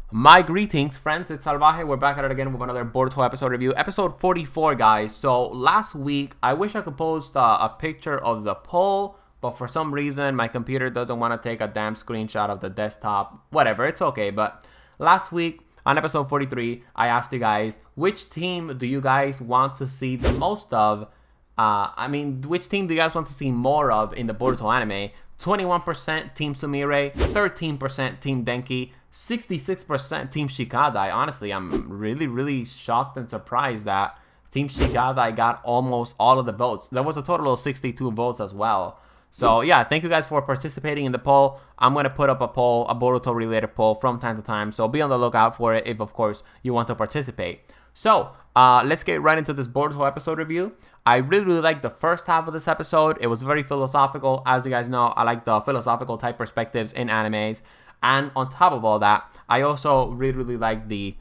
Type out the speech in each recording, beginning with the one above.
My greetings, friends. It's Salvajee. We're back at it again with another Boruto episode review. Episode 44, guys. So, last week, I wish I could post a picture of the poll, but for some reason, my computer doesn't want to take a damn screenshot of the desktop. Whatever, it's okay. But last week, on episode 43, I asked you guys, which team do you guys want to see the most of? Which team do you guys want to see more of in the Boruto anime? 21% Team Sumire, 13% Team Denki, 66% Team Shikadai. Honestly, I'm really shocked and surprised that Team Shikadai got almost all of the votes. There was a total of 62 votes as well. So yeah, thank you guys for participating in the poll. I'm going to put up a poll, a Boruto related poll from time to time. So be on the lookout for it if, of course, you want to participate. So let's get right into this Boruto episode review. I really liked the first half of this episode. It was very philosophical. As you guys know, I like the philosophical type perspectives in animes. And on top of all that, I also really like the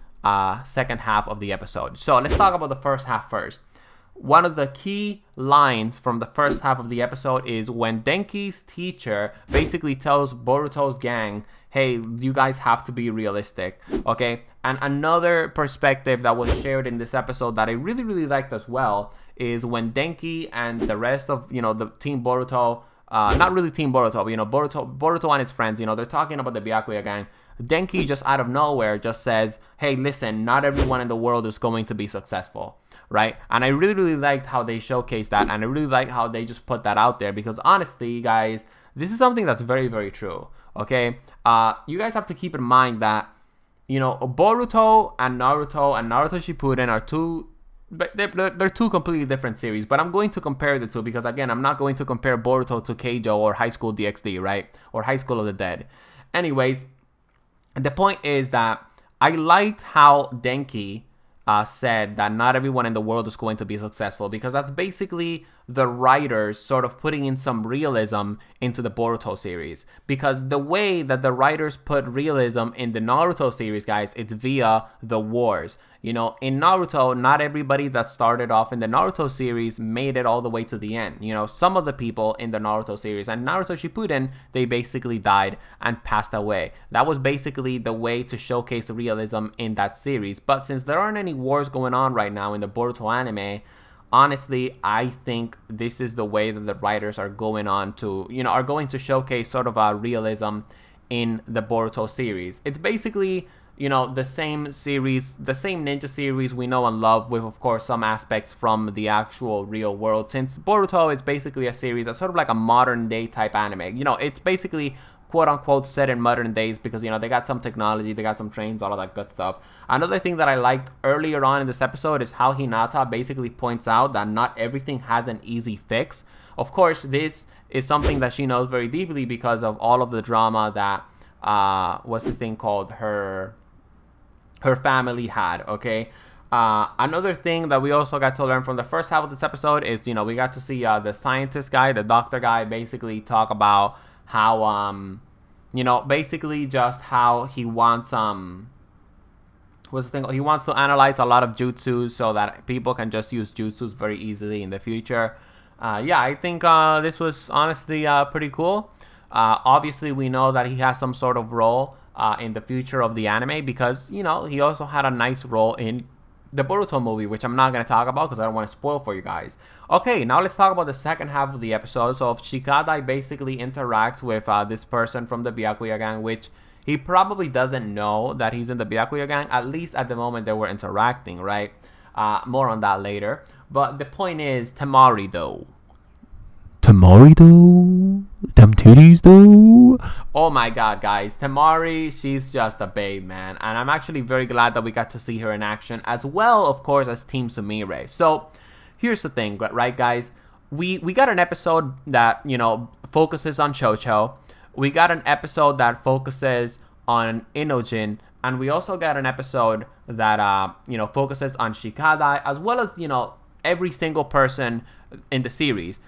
second half of the episode. So let's talk about the first half first. One of the key lines from the first half of the episode is when Denki's teacher basically tells Boruto's gang, hey, you guys have to be realistic, okay? And another perspective that was shared in this episode that I really liked as well is when Denki and the rest of, the Team Boruto, not really Team Boruto, but, Boruto and his friends, they're talking about the Byakuya gang. Denki just out of nowhere just says, hey, listen, not everyone in the world is going to be successful, right? And I really liked how they showcased that, and I really like how they just put that out there, because honestly, guys, this is something that's very true, okay? You guys have to keep in mind that, Boruto and Naruto Shippuden are two... But they're two completely different series, but I'm going to compare the two because, again, I'm not going to compare Boruto to Keijo or High School DxD, right? Or High School of the Dead. Anyways, the point is that I liked how Denki said that not everyone in the world is going to be successful, because that's basically the writers sort of putting in some realism into the Boruto series. Because the way that the writers put realism in the Naruto series, guys, it's via the wars. In Naruto, not everybody that started off in the Naruto series made it all the way to the end. Some of the people in the Naruto series and Naruto Shippuden, they basically died and passed away. That was basically the way to showcase the realism in that series. But since there aren't any wars going on right now in the Boruto anime, honestly, I think this is the way that the writers are going on to, are going to showcase sort of a realism in the Boruto series. It's basically, the same series, the same ninja series we know and love, with, of course, some aspects from the actual real world. Since Boruto is basically a series that's sort of like a modern day type anime. It's basically quote unquote set in modern days because, they got some technology, they got some trains, all of that good stuff. Another thing that I liked earlier on in this episode is how Hinata basically points out that not everything has an easy fix. Of course, this is something that she knows very deeply because of all of the drama that, what's this thing called, her family had, okay? Another thing that we also got to learn from the first half of this episode is, we got to see the scientist guy, the doctor guy, basically talk about how, basically just how he wants, what's the thing? He wants to analyze a lot of jutsus so that people can just use jutsus very easily in the future. Yeah, I think this was honestly pretty cool. Obviously, we know that he has some sort of role in the future of the anime because, he also had a nice role in the Boruto movie, which I'm not going to talk about because I don't want to spoil for you guys. Okay, now let's talk about the second half of the episode. So Shikadai basically interacts with this person from the Byakuya gang, which he probably doesn't know that he's in the Byakuya gang. At least at the moment they were interacting, right? More on that later. But the point is, Temari though. Temari though? Them titties though? Oh my god, guys. Temari, she's just a babe, man. And I'm actually very glad that we got to see her in action, as well, of course, as Team Sumire. So, here's the thing, right, guys? We got an episode that, focuses on Chocho. We got an episode that focuses on Inojin. And we also got an episode that, focuses on Shikadai, as well as, every single person in the series.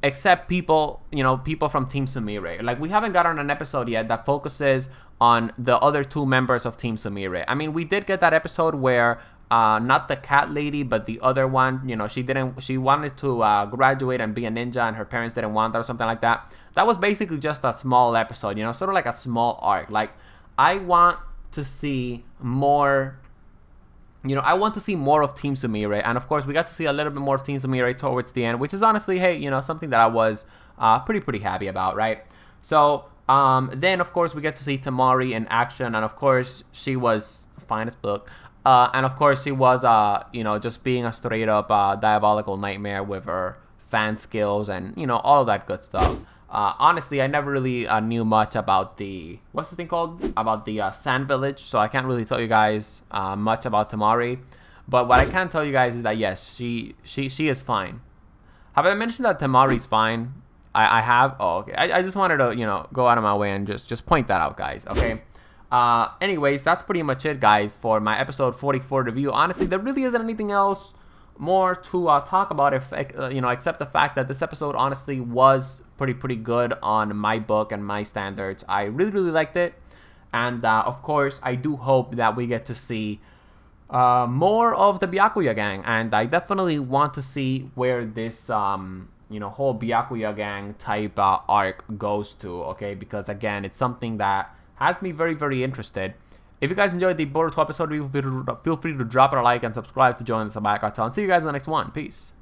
Except people, people from Team Sumire. Like, we haven't gotten an episode yet that focuses on the other two members of Team Sumire. I mean, we did get that episode where, not the cat lady, but the other one, she wanted to graduate and be a ninja, and her parents didn't want that or something like that. That was basically just a small episode, sort of like a small arc. Like, I want to see more. You know, I want to see more of Team Sumire, and of course, we got to see a little bit more of Team Sumire towards the end, which is honestly, hey, you know, something that I was pretty happy about, right? So then, of course, we get to see Temari in action, and of course, she was fine as fuck, and of course, she was, you know, just being a straight up diabolical nightmare with her fan skills and, you know, all of that good stuff. Honestly, I never really knew much about the, what's this thing called? About the Sand Village, so I can't really tell you guys much about Temari. But what I can tell you guys is that, yes, she is fine. Have I mentioned that Temari's fine? I have? Oh, okay. I just wanted to, you know, go out of my way and just point that out, guys, okay? Anyways, that's pretty much it, guys, for my episode 44 review. Honestly, there really isn't anything else more to talk about, if you know, except the fact that this episode honestly was pretty good on my book and my standards. I really liked it, and of course I do hope that we get to see more of the Byakuya gang, and I definitely want to see where this you know, whole Byakuya gang type arc goes to, okay? Because again, it's something that has me very interested. If you guys enjoyed the Boruto episode, feel free to drop it a like and subscribe to join the Salvajee cartel. And see you guys in the next one. Peace.